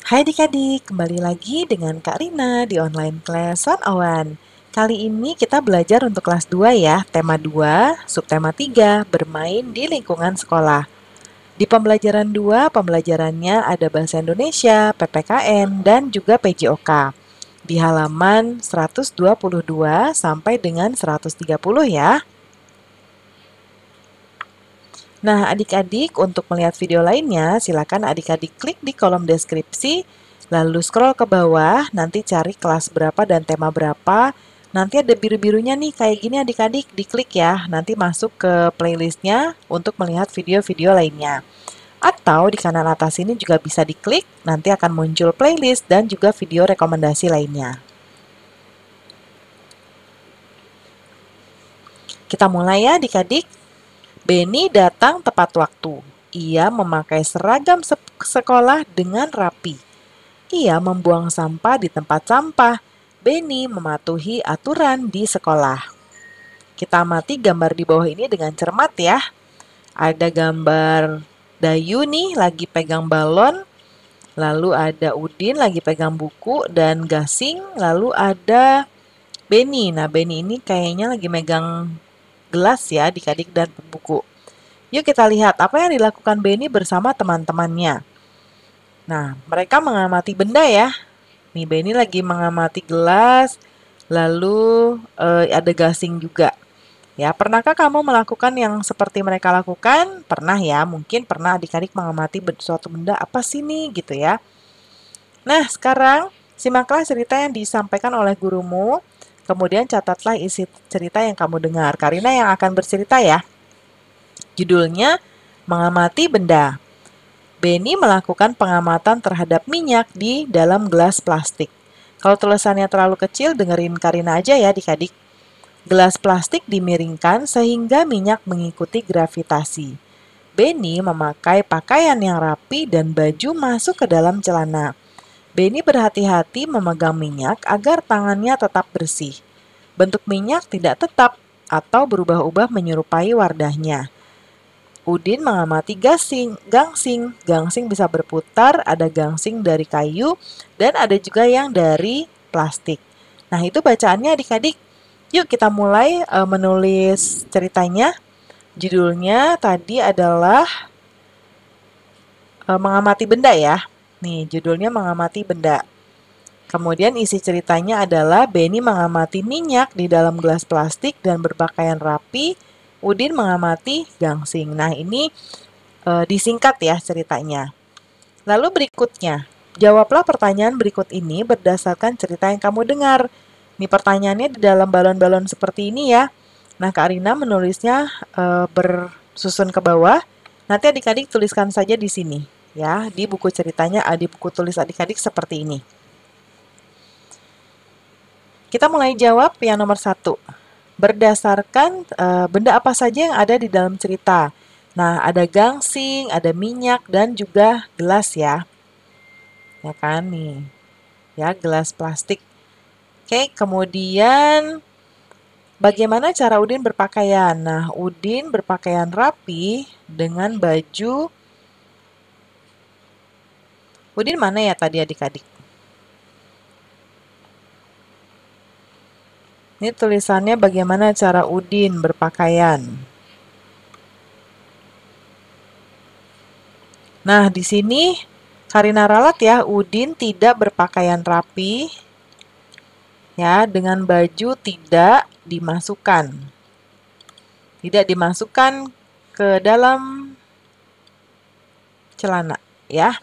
Hai adik-adik, kembali lagi dengan Kak Rina di online class 101. Kali ini kita belajar untuk kelas 2 ya, tema 2, subtema 3, bermain di lingkungan sekolah. Di pembelajaran 2, pembelajarannya ada Bahasa Indonesia, PPKN, dan juga PJOK. Di halaman 122 sampai dengan 130 ya. Nah, adik-adik untuk melihat video lainnya, silakan adik-adik klik di kolom deskripsi, lalu scroll ke bawah, nanti cari kelas berapa dan tema berapa. Nanti ada biru-birunya nih, kayak gini adik-adik, diklik ya. Nanti masuk ke playlistnya untuk melihat video-video lainnya. Atau di kanan atas ini juga bisa diklik, nanti akan muncul playlist dan juga video rekomendasi lainnya. Kita mulai ya adik-adik. Benny datang tepat waktu. Ia memakai seragam sekolah dengan rapi. Ia membuang sampah di tempat sampah. Benny mematuhi aturan di sekolah. Kita amati gambar di bawah ini dengan cermat ya. Ada gambar Dayu nih lagi pegang balon. Lalu ada Udin lagi pegang buku dan gasing. Lalu ada Benny. Nah, Benny ini kayaknya lagi megang gelas ya adik-adik dan buku. Yuk kita lihat apa yang dilakukan Benny bersama teman-temannya. Nah, mereka mengamati benda ya. Nih, Benny lagi mengamati gelas, lalu ada gasing juga. Ya, pernahkah kamu melakukan yang seperti mereka lakukan? Pernah ya, mungkin pernah adik-adik mengamati suatu benda apa sih nih gitu ya. Nah, sekarang simaklah cerita yang disampaikan oleh gurumu. Kemudian catatlah isi cerita yang kamu dengar. Karina yang akan bercerita ya. Judulnya Mengamati Benda. Benny melakukan pengamatan terhadap minyak di dalam gelas plastik. Kalau tulisannya terlalu kecil, dengerin Karina aja ya adik-adik. Gelas plastik dimiringkan sehingga minyak mengikuti gravitasi. Benny memakai pakaian yang rapi dan baju masuk ke dalam celana. Benny berhati-hati memegang minyak agar tangannya tetap bersih. Bentuk minyak tidak tetap atau berubah-ubah menyerupai wadahnya. Udin mengamati gangsing. Gangsing bisa berputar, ada gangsing dari kayu, dan ada juga yang dari plastik. Nah, itu bacaannya adik-adik. Yuk kita mulai menulis ceritanya. Judulnya tadi adalah mengamati benda ya. Nih, judulnya mengamati benda. Kemudian isi ceritanya adalah Benny mengamati minyak di dalam gelas plastik dan berpakaian rapi. Udin mengamati gangsing. Nah, ini disingkat ya ceritanya. Lalu berikutnya, jawablah pertanyaan berikut ini berdasarkan cerita yang kamu dengar. Ini pertanyaannya di dalam balon-balon seperti ini ya. Nah, Kak Arina menulisnya bersusun ke bawah. Nanti adik-adik tuliskan saja di sini ya, di buku ceritanya, di buku tulis adik-adik seperti ini. Kita mulai jawab yang nomor 1. Berdasarkan benda apa saja yang ada di dalam cerita. Nah, ada gangsing, ada minyak, dan juga gelas ya. Ya kan nih. Ya, gelas plastik. Oke, kemudian bagaimana cara Udin berpakaian? Nah, Udin berpakaian rapi dengan baju. Udin mana ya tadi adik-adik? Ini tulisannya bagaimana cara Udin berpakaian. Nah, di sini Karina ralat ya, Udin tidak berpakaian rapi. Ya, dengan baju tidak dimasukkan. Tidak dimasukkan ke dalam celana, ya.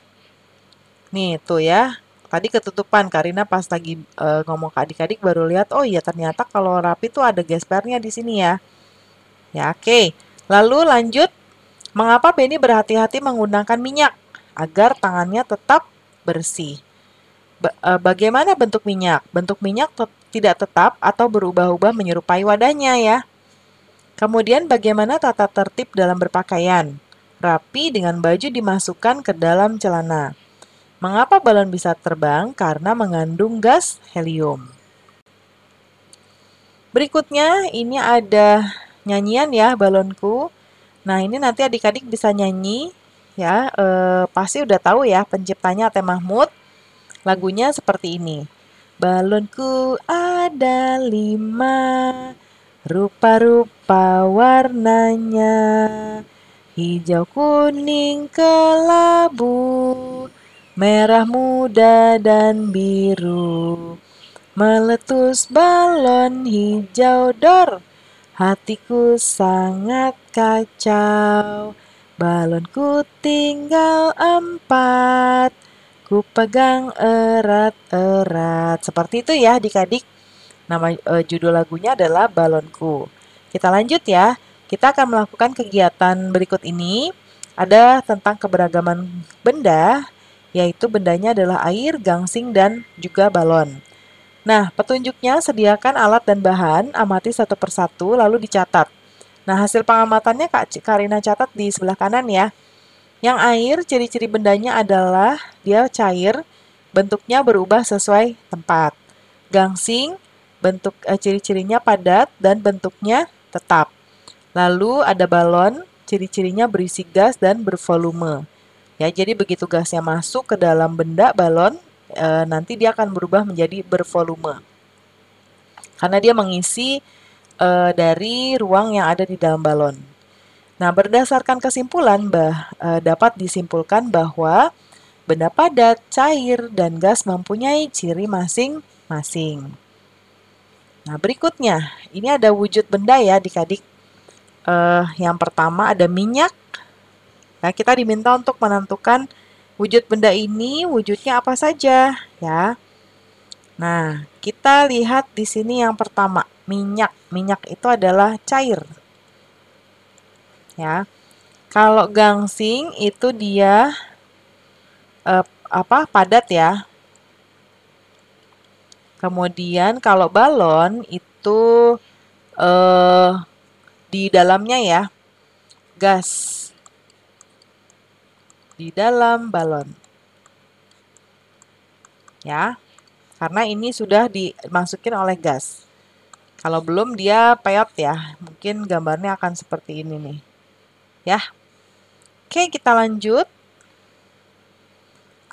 Nih, tuh ya. Tadi ketutupan, Karina pas lagi ngomong ke adik-adik baru lihat, oh iya ternyata kalau rapi tuh ada gespernya di sini ya. Ya, oke. Lalu lanjut, mengapa Benny berhati-hati menggunakan minyak agar tangannya tetap bersih? Bagaimana bentuk minyak? Bentuk minyak tidak tetap atau berubah-ubah menyerupai wadahnya ya. Kemudian bagaimana tata tertib dalam berpakaian? Rapi dengan baju dimasukkan ke dalam celana. Mengapa balon bisa terbang? Karena mengandung gas helium. Berikutnya ini ada nyanyian ya balonku. Nah ini nanti adik-adik bisa nyanyi ya. Pasti udah tahu ya penciptanya Ate Mahmud. Lagunya seperti ini. Balonku ada 5, rupa-rupa warnanya, hijau, kuning, kelabu, merah muda dan biru. Meletus balon hijau dor, hatiku sangat kacau. Balonku tinggal 4, ku pegang erat-erat. Seperti itu ya adik-adik. Nama judul lagunya adalah Balonku. Kita lanjut ya. Kita akan melakukan kegiatan berikut ini. Ada tentang keberagaman benda, yaitu bendanya adalah air, gangsing, dan juga balon. Nah, petunjuknya sediakan alat dan bahan, amati satu persatu, lalu dicatat. Nah, hasil pengamatannya Kak Karina catat di sebelah kanan ya. Yang air, ciri-ciri bendanya adalah dia cair, bentuknya berubah sesuai tempat. Gangsing, ciri-cirinya padat dan bentuknya tetap. Lalu ada balon, ciri-cirinya berisi gas dan bervolume. Ya, jadi begitu gasnya masuk ke dalam benda balon, nanti dia akan berubah menjadi bervolume. Karena dia mengisi dari ruang yang ada di dalam balon. Nah, berdasarkan kesimpulan, dapat disimpulkan bahwa benda padat, cair, dan gas mempunyai ciri masing-masing. Nah, berikutnya, ini ada wujud benda ya adik-adik. Yang pertama ada minyak. Nah, kita diminta untuk menentukan wujud benda ini, wujudnya apa saja ya. Nah, kita lihat di sini yang pertama, minyak. Minyak itu adalah cair. Ya. Kalau gangsing itu dia padat ya. Kemudian kalau balon itu di dalamnya ya gas. Di dalam balon. Ya. Karena ini sudah dimasukin oleh gas. Kalau belum dia peot ya. Mungkin gambarnya akan seperti ini nih. Ya. Oke, kita lanjut.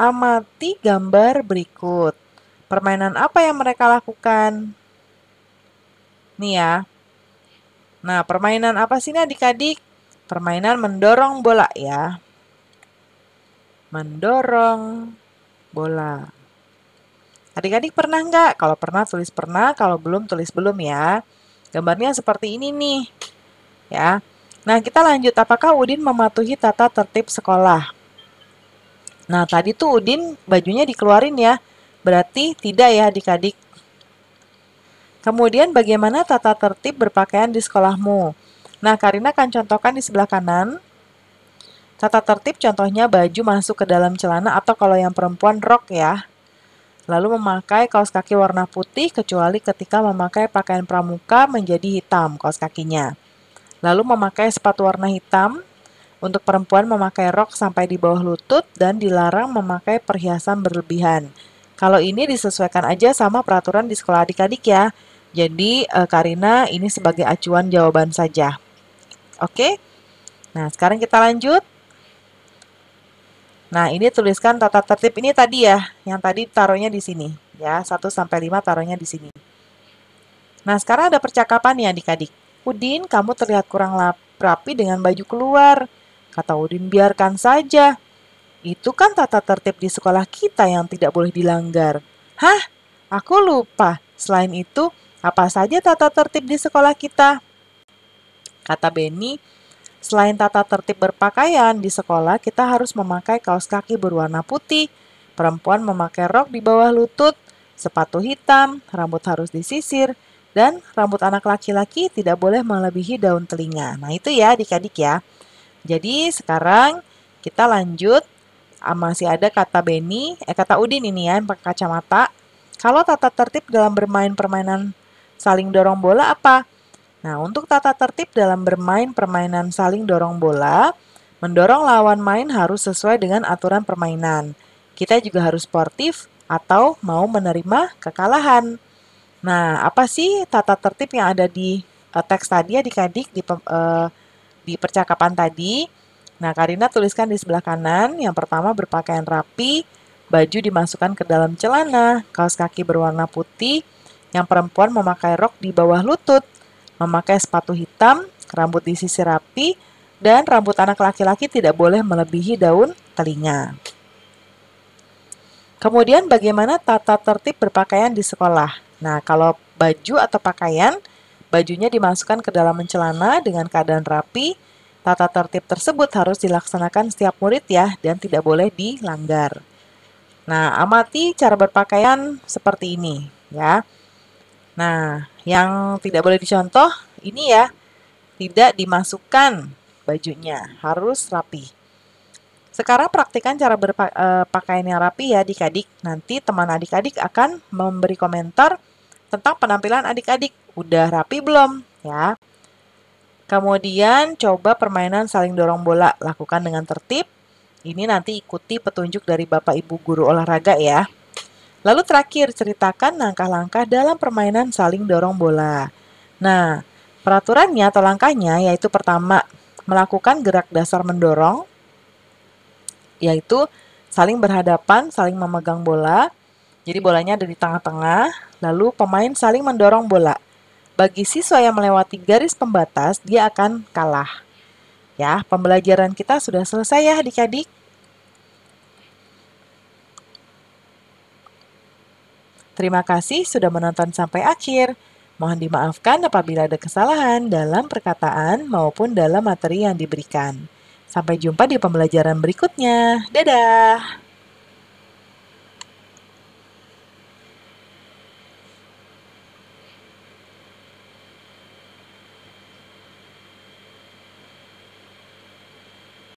Amati gambar berikut. Permainan apa yang mereka lakukan? Nih ya. Nah, permainan apa sih ini adik-adik? Permainan mendorong bola ya. Mendorong bola. Adik-adik pernah nggak? Kalau pernah tulis pernah, kalau belum tulis belum ya. Gambarnya seperti ini nih. Ya. Nah, kita lanjut. Apakah Udin mematuhi tata tertib sekolah? Nah, tadi tuh Udin bajunya dikeluarin ya. Berarti tidak ya adik-adik. Kemudian bagaimana tata tertib berpakaian di sekolahmu? Nah, Karina akan contohkan di sebelah kanan. Tata tertib contohnya baju masuk ke dalam celana atau kalau yang perempuan rok ya. Lalu memakai kaos kaki warna putih kecuali ketika memakai pakaian pramuka menjadi hitam kaos kakinya. Lalu memakai sepatu warna hitam. Untuk perempuan memakai rok sampai di bawah lutut dan dilarang memakai perhiasan berlebihan. Kalau ini disesuaikan aja sama peraturan di sekolah adik-adik ya. Jadi Karina ini sebagai acuan jawaban saja. Oke? Nah, sekarang kita lanjut. Nah, ini tuliskan tata tertib ini tadi ya. Yang tadi taruhnya di sini. Ya, 1 sampai 5 taruhnya di sini. Nah, sekarang ada percakapan ya adik-adik. Udin, kamu terlihat kurang rapi dengan baju keluar. Kata Udin, biarkan saja. Itu kan tata tertib di sekolah kita yang tidak boleh dilanggar. Hah? Aku lupa. Selain itu, apa saja tata tertib di sekolah kita? Kata Benny, selain tata tertib berpakaian di sekolah, kita harus memakai kaos kaki berwarna putih, perempuan memakai rok di bawah lutut, sepatu hitam, rambut harus disisir, dan rambut anak laki-laki tidak boleh melebihi daun telinga. Nah, itu ya adik-adik ya. Jadi sekarang kita lanjut. Masih ada kata kata Udin ini ya yang pakai kacamata. Kalau tata tertib dalam bermain permainan saling dorong bola apa? Nah, untuk tata tertib dalam bermain permainan saling dorong bola, mendorong lawan main harus sesuai dengan aturan permainan. Kita juga harus sportif atau mau menerima kekalahan. Nah, apa sih tata tertib yang ada di teks tadi adik-adik di percakapan tadi? Nah, Karina tuliskan di sebelah kanan. Yang pertama berpakaian rapi, Baju dimasukkan ke dalam celana, kaos kaki berwarna putih, yang perempuan memakai rok di bawah lutut, memakai sepatu hitam, rambut disisir rapi, dan rambut anak laki-laki tidak boleh melebihi daun telinga. Kemudian bagaimana tata tertib berpakaian di sekolah? Nah, kalau baju atau pakaian, bajunya dimasukkan ke dalam celana dengan keadaan rapi. Tata tertib tersebut harus dilaksanakan setiap murid ya, dan tidak boleh dilanggar. Nah, amati cara berpakaian seperti ini ya. Nah, yang tidak boleh dicontoh ini ya, tidak dimasukkan bajunya, harus rapi. Sekarang praktikkan cara berpakaian yang rapi ya adik-adik. Nanti teman adik-adik akan memberi komentar tentang penampilan adik-adik. Udah rapi belum? Ya. Kemudian coba permainan saling dorong bola. Lakukan dengan tertib. Ini nanti ikuti petunjuk dari Bapak Ibu guru olahraga ya. Lalu terakhir, ceritakan langkah-langkah dalam permainan saling dorong bola. Nah, peraturannya atau langkahnya yaitu pertama, melakukan gerak dasar mendorong, yaitu saling berhadapan, saling memegang bola. Jadi bolanya ada di tengah-tengah, lalu pemain saling mendorong bola. Bagi siswa yang melewati garis pembatas, dia akan kalah. Ya, pembelajaran kita sudah selesai ya adik-adik. Terima kasih sudah menonton sampai akhir. Mohon dimaafkan apabila ada kesalahan dalam perkataan maupun dalam materi yang diberikan. Sampai jumpa di pembelajaran berikutnya. Dadah!